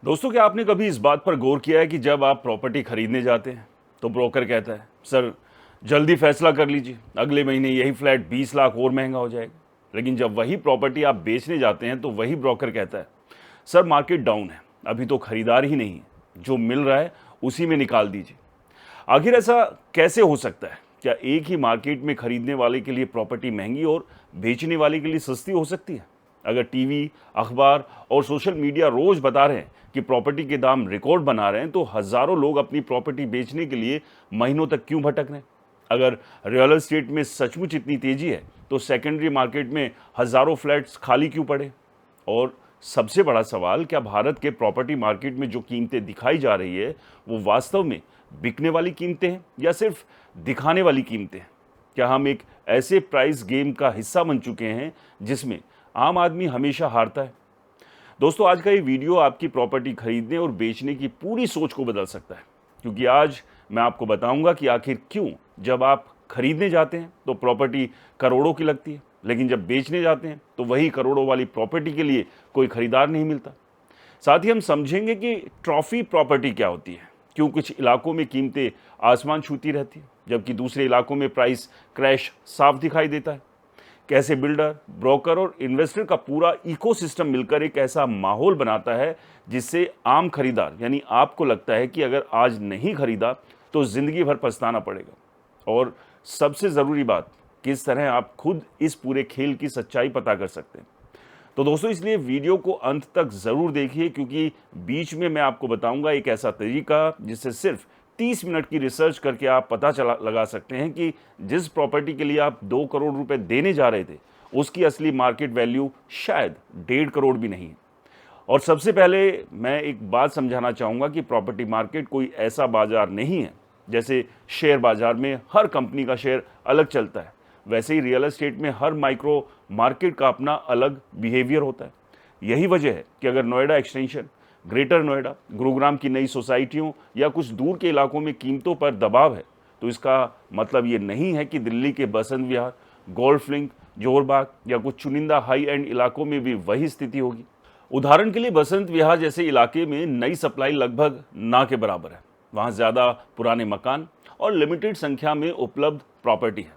दोस्तों, क्या आपने कभी इस बात पर गौर किया है कि जब आप प्रॉपर्टी खरीदने जाते हैं तो ब्रोकर कहता है, सर जल्दी फैसला कर लीजिए, अगले महीने यही फ्लैट 20 लाख और महंगा हो जाएगा। लेकिन जब वही प्रॉपर्टी आप बेचने जाते हैं तो वही ब्रोकर कहता है, सर मार्केट डाउन है, अभी तो खरीदार ही नहीं है, जो मिल रहा है उसी में निकाल दीजिए। आखिर ऐसा कैसे हो सकता है? क्या एक ही मार्केट में खरीदने वाले के लिए प्रॉपर्टी महंगी और बेचने वाले के लिए सस्ती हो सकती है? अगर टीवी, अखबार और सोशल मीडिया रोज बता रहे हैं कि प्रॉपर्टी के दाम रिकॉर्ड बना रहे हैं, तो हजारों लोग अपनी प्रॉपर्टी बेचने के लिए महीनों तक क्यों भटक रहे हैं? अगर रियल एस्टेट में सचमुच इतनी तेजी है तो सेकेंडरी मार्केट में हजारों फ्लैट्स खाली क्यों पड़े? और सबसे बड़ा सवाल, क्या भारत के प्रॉपर्टी मार्केट में जो कीमतें दिखाई जा रही है वो वास्तव में बिकने वाली कीमतें हैं या सिर्फ दिखाने वाली कीमतें हैं? क्या हम एक ऐसे प्राइस गेम का हिस्सा बन चुके हैं जिसमें आम आदमी हमेशा हारता है? दोस्तों, आज का ये वीडियो आपकी प्रॉपर्टी खरीदने और बेचने की पूरी सोच को बदल सकता है, क्योंकि आज मैं आपको बताऊंगा कि आखिर क्यों जब आप खरीदने जाते हैं तो प्रॉपर्टी करोड़ों की लगती है, लेकिन जब बेचने जाते हैं तो वही करोड़ों वाली प्रॉपर्टी के लिए कोई खरीदार नहीं मिलता। साथ ही हम समझेंगे कि ट्रॉफी प्रॉपर्टी क्या होती है, क्यों कुछ इलाकों में कीमतें आसमान छूती रहती है जबकि दूसरे इलाकों में प्राइस क्रैश साफ दिखाई देता है। कैसे बिल्डर, ब्रोकर और इन्वेस्टर का पूरा इकोसिस्टम मिलकर एक ऐसा माहौल बनाता है जिससे आम खरीदार यानी आपको लगता है कि अगर आज नहीं खरीदा तो जिंदगी भर पछताना पड़ेगा। और सबसे ज़रूरी बात, किस तरह आप खुद इस पूरे खेल की सच्चाई पता कर सकते हैं। तो दोस्तों, इसलिए वीडियो को अंत तक ज़रूर देखिए, क्योंकि बीच में मैं आपको बताऊंगा एक ऐसा तरीका जिससे सिर्फ 30 मिनट की रिसर्च करके आप पता चला लगा सकते हैं कि जिस प्रॉपर्टी के लिए आप 2 करोड़ रुपए देने जा रहे थे उसकी असली मार्केट वैल्यू शायद 1.5 करोड़ भी नहीं है। और सबसे पहले मैं एक बात समझाना चाहूँगा कि प्रॉपर्टी मार्केट कोई ऐसा बाजार नहीं है जैसे शेयर बाजार में हर कंपनी का शेयर अलग चलता है, वैसे ही रियल एस्टेट में हर माइक्रो मार्केट का अपना अलग बिहेवियर होता है। यही वजह है कि अगर नोएडा एक्सटेंशन, ग्रेटर नोएडा, गुरुग्राम की नई सोसाइटियों या कुछ दूर के इलाकों में कीमतों पर दबाव है, तो इसका मतलब ये नहीं है कि दिल्ली के बसंत विहार, गोल्फ लिंक, जोरबाग या कुछ चुनिंदा हाई एंड इलाकों में भी वही स्थिति होगी। उदाहरण के लिए बसंत विहार जैसे इलाके में नई सप्लाई लगभग ना के बराबर है। वहाँ ज़्यादा पुराने मकान और लिमिटेड संख्या में उपलब्ध प्रॉपर्टी है।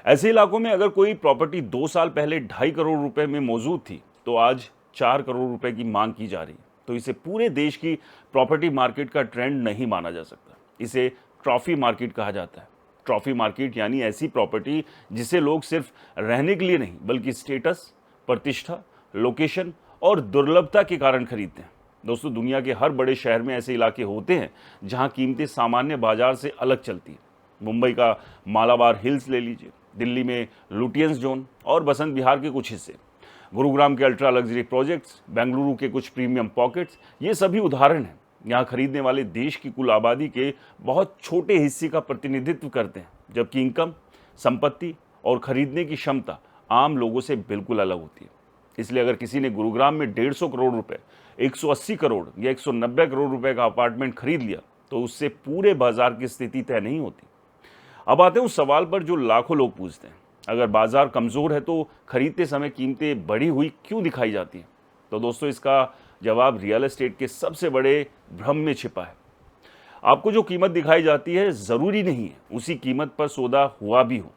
ऐसे इलाकों में अगर कोई प्रॉपर्टी 2 साल पहले 2.5 करोड़ रुपए में मौजूद थी तो आज 4 करोड़ रुपए की मांग की जा रही है। तो इसे पूरे देश की प्रॉपर्टी मार्केट का ट्रेंड नहीं माना जा सकता। इसे ट्रॉफी मार्केट कहा जाता है। ट्रॉफी मार्केट यानी ऐसी प्रॉपर्टी जिसे लोग सिर्फ रहने के लिए नहीं बल्कि स्टेटस, प्रतिष्ठा, लोकेशन और दुर्लभता के कारण खरीदते हैं। दोस्तों, दुनिया के हर बड़े शहर में ऐसे इलाके होते हैं जहां कीमतें सामान्य बाजार से अलग चलती हैं। मुंबई का मालाबार हिल्स ले लीजिए, दिल्ली में लुटियंस जोन और बसंत विहार के कुछ हिस्से, गुरुग्राम के अल्ट्रा लग्जरी प्रोजेक्ट्स, बेंगलुरु के कुछ प्रीमियम पॉकेट्स, ये सभी उदाहरण हैं। यहाँ खरीदने वाले देश की कुल आबादी के बहुत छोटे हिस्से का प्रतिनिधित्व करते हैं, जबकि इनकम, संपत्ति और खरीदने की क्षमता आम लोगों से बिल्कुल अलग होती है। इसलिए अगर किसी ने गुरुग्राम में 150 करोड़ रुपए, 180 करोड़ या 190 करोड़ रुपए का अपार्टमेंट खरीद लिया तो उससे पूरे बाजार की स्थिति तय नहीं होती। अब आते हैं उस सवाल पर जो लाखों लोग पूछते हैं, अगर बाजार कमज़ोर है तो खरीदते समय कीमतें बढ़ी हुई क्यों दिखाई जाती हैं? तो दोस्तों, इसका जवाब रियल एस्टेट के सबसे बड़े भ्रम में छिपा है। आपको जो कीमत दिखाई जाती है ज़रूरी नहीं है उसी कीमत पर सौदा हुआ भी हो।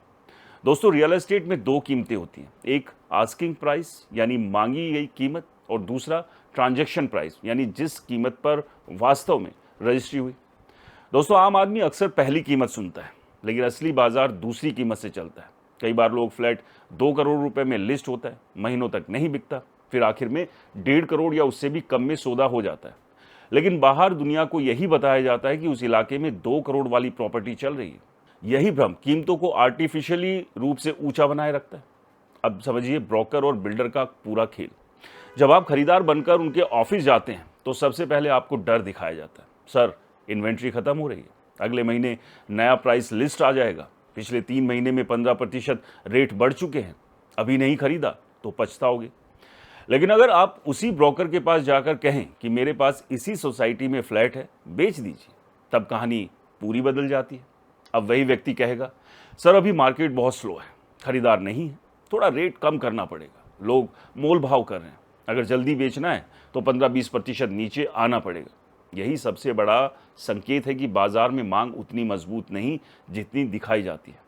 दोस्तों, रियल एस्टेट में 2 कीमतें होती हैं, एक आस्किंग प्राइस यानी मांगी गई कीमत और दूसरा ट्रांजैक्शन प्राइस यानी जिस कीमत पर वास्तव में रजिस्ट्री हुई। दोस्तों, आम आदमी अक्सर पहली कीमत सुनता है, लेकिन असली बाजार दूसरी कीमत से चलता है। कई बार लोग फ्लैट 2 करोड़ रुपए में लिस्ट होता है, महीनों तक नहीं बिकता, फिर आखिर में 1.5 करोड़ या उससे भी कम में सौदा हो जाता है। लेकिन बाहर दुनिया को यही बताया जाता है कि उस इलाके में 2 करोड़ वाली प्रॉपर्टी चल रही है। यही भ्रम कीमतों को आर्टिफिशियली रूप से ऊंचा बनाए रखता है। अब समझिए ब्रोकर और बिल्डर का पूरा खेल। जब आप खरीदार बनकर उनके ऑफिस जाते हैं तो सबसे पहले आपको डर दिखाया जाता है, सर इन्वेंट्री खत्म हो रही है, अगले महीने नया प्राइस लिस्ट आ जाएगा, पिछले 3 महीने में 15% रेट बढ़ चुके हैं, अभी नहीं खरीदा तो पछताओगे। लेकिन अगर आप उसी ब्रोकर के पास जाकर कहें कि मेरे पास इसी सोसाइटी में फ्लैट है, बेच दीजिए, तब कहानी पूरी बदल जाती है। अब वही व्यक्ति कहेगा, सर अभी मार्केट बहुत स्लो है, खरीदार नहीं है, थोड़ा रेट कम करना पड़ेगा, लोग मोल भाव कर रहे हैं। अगर जल्दी बेचना है तो 15-20% नीचे आना पड़ेगा। यही सबसे बड़ा संकेत है कि बाजार में मांग उतनी मजबूत नहीं जितनी दिखाई जाती है।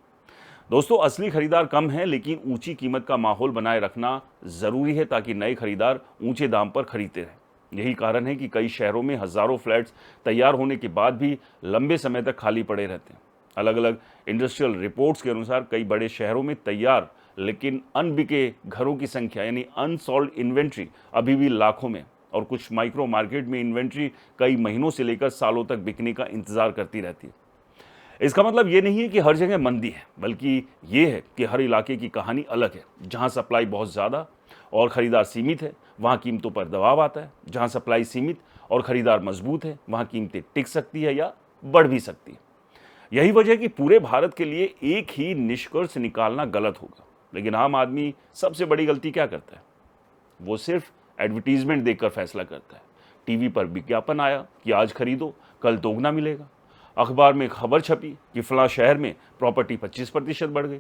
दोस्तों, असली खरीदार कम है, लेकिन ऊंची कीमत का माहौल बनाए रखना जरूरी है ताकि नए खरीदार ऊंचे दाम पर खरीदते रहें। यही कारण है कि कई शहरों में हजारों फ्लैट्स तैयार होने के बाद भी लंबे समय तक खाली पड़े रहते हैं। अलग अलग इंडस्ट्रियल रिपोर्ट्स के अनुसार कई बड़े शहरों में तैयार लेकिन अनबिके घरों की संख्या यानी अनसोल्ड इन्वेंट्री अभी भी लाखों में, और कुछ माइक्रो मार्केट में इन्वेंट्री कई महीनों से लेकर सालों तक बिकने का इंतजार करती रहती है। इसका मतलब ये नहीं है कि हर जगह मंदी है, बल्कि ये है कि हर इलाके की कहानी अलग है। जहां सप्लाई बहुत ज़्यादा और ख़रीदार सीमित है, वहां कीमतों पर दबाव आता है। जहां सप्लाई सीमित और ख़रीदार मजबूत है, वहां कीमतें टिक सकती है या बढ़ भी सकती है। यही वजह है कि पूरे भारत के लिए एक ही निष्कर्ष निकालना गलत होगा। लेकिन आम आदमी सबसे बड़ी गलती क्या करता है? वो सिर्फ एडवर्टीजमेंट देखकर फैसला करता है। टीवी पर विज्ञापन आया कि आज खरीदो, कल दोगुना मिलेगा। अखबार में खबर छपी कि फलां शहर में प्रॉपर्टी 25% बढ़ गई।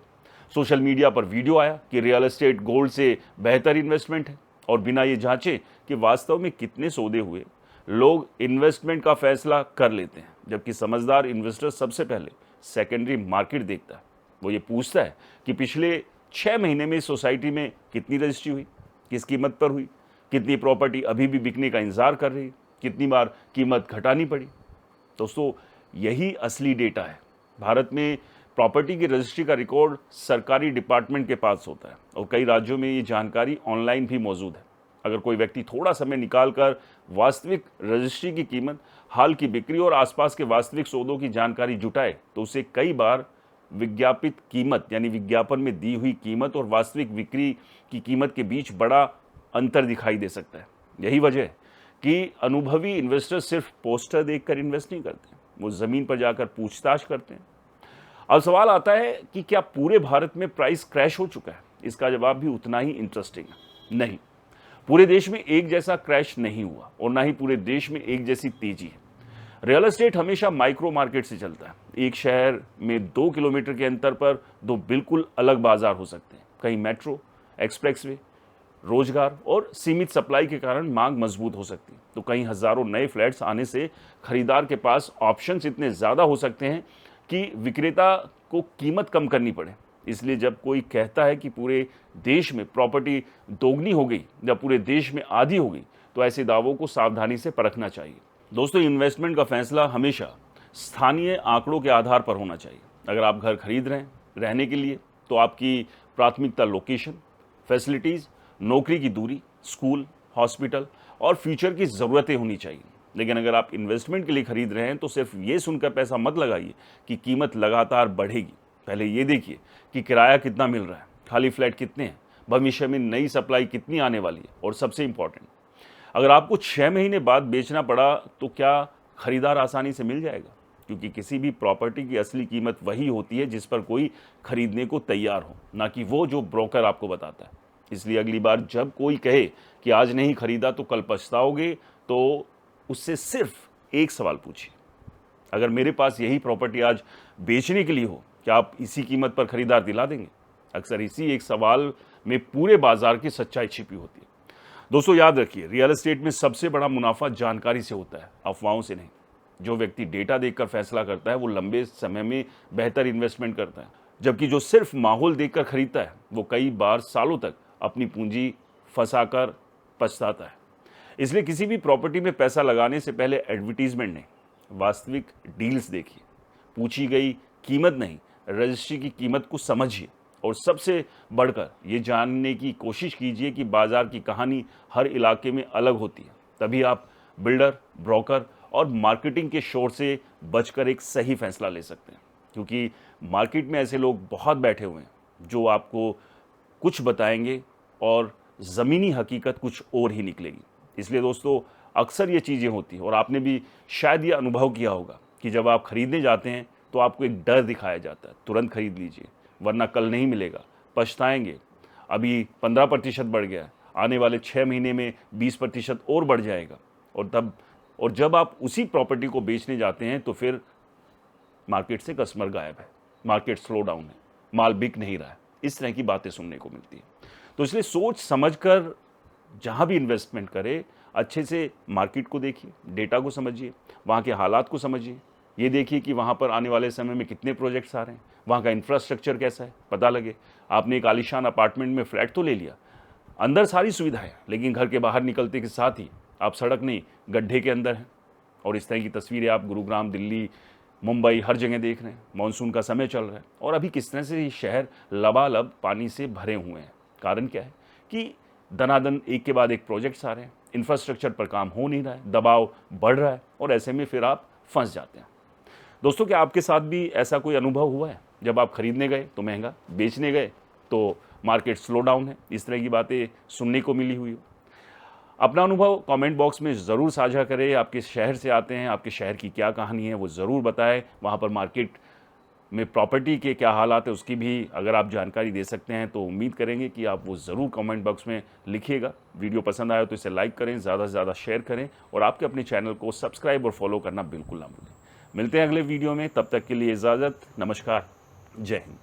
सोशल मीडिया पर वीडियो आया कि रियल एस्टेट गोल्ड से बेहतर इन्वेस्टमेंट है, और बिना ये जांचे कि वास्तव में कितने सौदे हुए, लोग इन्वेस्टमेंट का फैसला कर लेते हैं। जबकि समझदार इन्वेस्टर सबसे पहले सेकेंडरी मार्केट देखता है। वो ये पूछता है कि पिछले 6 महीने में इस सोसाइटी में कितनी रजिस्ट्री हुई, किस कीमत पर हुई, कितनी प्रॉपर्टी अभी भी बिकने का इंतजार कर रही है, कितनी बार कीमत घटानी पड़ी। दोस्तों, यही असली डेटा है। भारत में प्रॉपर्टी की रजिस्ट्री का रिकॉर्ड सरकारी डिपार्टमेंट के पास होता है, और कई राज्यों में ये जानकारी ऑनलाइन भी मौजूद है। अगर कोई व्यक्ति थोड़ा समय निकालकर वास्तविक रजिस्ट्री की कीमत, हाल की बिक्री और आसपास के वास्तविक सौदों की जानकारी जुटाए, तो उसे कई बार विज्ञापित कीमत यानी विज्ञापन में दी हुई कीमत और वास्तविक बिक्री की कीमत के बीच बड़ा अंतर दिखाई दे सकता है। यही वजह है कि अनुभवी इन्वेस्टर सिर्फ पोस्टर देखकर इन्वेस्ट नहीं करते, वो ज़मीन पर जाकर पूछताछ करते हैं। अब सवाल आता है कि क्या पूरे भारत में प्राइस क्रैश हो चुका है? इसका जवाब भी उतना ही इंटरेस्टिंग है। नहीं, पूरे देश में एक जैसा क्रैश नहीं हुआ, और ना ही पूरे देश में एक जैसी तेजी है। रियल एस्टेट हमेशा माइक्रो मार्केट से चलता है। एक शहर में 2 किलोमीटर के अंतर पर 2 बिल्कुल अलग बाजार हो सकते हैं। कहीं मेट्रो, एक्सप्रेसवे, रोजगार और सीमित सप्लाई के कारण मांग मजबूत हो सकती है, तो कहीं हजारों नए फ्लैट्स आने से खरीदार के पास ऑप्शंस इतने ज़्यादा हो सकते हैं कि विक्रेता को कीमत कम करनी पड़े। इसलिए जब कोई कहता है कि पूरे देश में प्रॉपर्टी दोगुनी हो गई या पूरे देश में आधी हो गई, तो ऐसे दावों को सावधानी से परखना चाहिए। दोस्तों, इन्वेस्टमेंट का फैसला हमेशा स्थानीय आंकड़ों के आधार पर होना चाहिए। अगर आप घर खरीद रहे हैं रहने के लिए, तो आपकी प्राथमिकता लोकेशन, फैसिलिटीज़, नौकरी की दूरी, स्कूल, हॉस्पिटल और फ्यूचर की ज़रूरतें होनी चाहिए। लेकिन अगर आप इन्वेस्टमेंट के लिए खरीद रहे हैं, तो सिर्फ ये सुनकर पैसा मत लगाइए कि कीमत लगातार बढ़ेगी। पहले ये देखिए कि किराया कितना मिल रहा है, खाली फ्लैट कितने हैं, भविष्य में नई सप्लाई कितनी आने वाली है, और सबसे इम्पॉर्टेंट, अगर आपको 6 महीने बाद बेचना पड़ा तो क्या खरीदार आसानी से मिल जाएगा? क्योंकि किसी भी प्रॉपर्टी की असली कीमत वही होती है जिस पर कोई खरीदने को तैयार हो, ना कि वो जो ब्रोकर आपको बताता है। इसलिए अगली बार जब कोई कहे कि आज नहीं खरीदा तो कल पछताओगे, तो उससे सिर्फ एक सवाल पूछिए, अगर मेरे पास यही प्रॉपर्टी आज बेचने के लिए हो, क्या आप इसी कीमत पर खरीदार दिला देंगे? अक्सर इसी एक सवाल में पूरे बाजार की सच्चाई छिपी होती है। दोस्तों, याद रखिए, रियल एस्टेट में सबसे बड़ा मुनाफा जानकारी से होता है, अफवाहों से नहीं। जो व्यक्ति डेटा देखकर फैसला करता है, वो लंबे समय में बेहतर इन्वेस्टमेंट करता है, जबकि जो सिर्फ माहौल देखकर खरीदता है, वो कई बार सालों तक अपनी पूंजी फंसाकर पछताता है। इसलिए किसी भी प्रॉपर्टी में पैसा लगाने से पहले एडवर्टीजमेंट नहीं, वास्तविक डील्स देखिए, पूछी गई कीमत नहीं, रजिस्ट्री की कीमत को समझिए, और सबसे बढ़कर ये जानने की कोशिश कीजिए कि बाजार की कहानी हर इलाके में अलग होती है। तभी आप बिल्डर, ब्रोकर और मार्केटिंग के शोर से बचकर एक सही फैसला ले सकते हैं, क्योंकि मार्केट में ऐसे लोग बहुत बैठे हुए हैं जो आपको कुछ बताएंगे और ज़मीनी हकीकत कुछ और ही निकलेगी। इसलिए दोस्तों, अक्सर ये चीज़ें होती हैं, और आपने भी शायद ये अनुभव किया होगा कि जब आप खरीदने जाते हैं तो आपको एक डर दिखाया जाता है, तुरंत खरीद लीजिए वरना कल नहीं मिलेगा, पछताएंगे, अभी 15% बढ़ गया है, आने वाले 6 महीने में 20% और बढ़ जाएगा। और जब आप उसी प्रॉपर्टी को बेचने जाते हैं तो फिर मार्केट से कस्टमर गायब है, मार्केट स्लो डाउन है, माल बिक नहीं रहा है, इस तरह की बातें सुनने को मिलती है। तो इसलिए सोच समझकर जहाँ भी इन्वेस्टमेंट करें अच्छे से मार्केट को देखिए, डेटा को समझिए, वहाँ के हालात को समझिए, ये देखिए कि वहाँ पर आने वाले समय में कितने प्रोजेक्ट्स आ रहे हैं, वहाँ का इंफ्रास्ट्रक्चर कैसा है, पता लगे। आपने एक आलीशान अपार्टमेंट में फ्लैट तो ले लिया, अंदर सारी सुविधाएं, लेकिन घर के बाहर निकलते के साथ ही आप सड़क नहीं गड्ढे के अंदर हैं। और इस तरह की तस्वीरें आप गुरुग्राम, दिल्ली, मुंबई हर जगह देख रहे हैं। मानसून का समय चल रहा है और अभी किस तरह से ये शहर लबालब पानी से भरे हुए हैं। कारण क्या है कि दनादन एक के बाद एक प्रोजेक्ट्स आ रहे हैं, इंफ्रास्ट्रक्चर पर काम हो नहीं रहा है, दबाव बढ़ रहा है और ऐसे में फिर आप फंस जाते हैं। दोस्तों, क्या आपके साथ भी ऐसा कोई अनुभव हुआ है? जब आप खरीदने गए तो महंगा, बेचने गए तो मार्केट स्लो डाउन है, इस तरह की बातें सुनने को मिली हुई हो? अपना अनुभव कमेंट बॉक्स में ज़रूर साझा करें। आपके शहर से आते हैं, आपके शहर की क्या कहानी है वो ज़रूर बताएं। वहाँ पर मार्केट में प्रॉपर्टी के क्या हालात है उसकी भी अगर आप जानकारी दे सकते हैं तो उम्मीद करेंगे कि आप वो ज़रूर कमेंट बॉक्स में लिखिएगा। वीडियो पसंद आया तो इसे लाइक करें, ज़्यादा से ज़्यादा शेयर करें और आपके अपने चैनल को सब्सक्राइब और फॉलो करना बिल्कुल ना भूलें। मिलते हैं अगले वीडियो में, तब तक के लिए इजाज़त, नमस्कार, जय हिंद।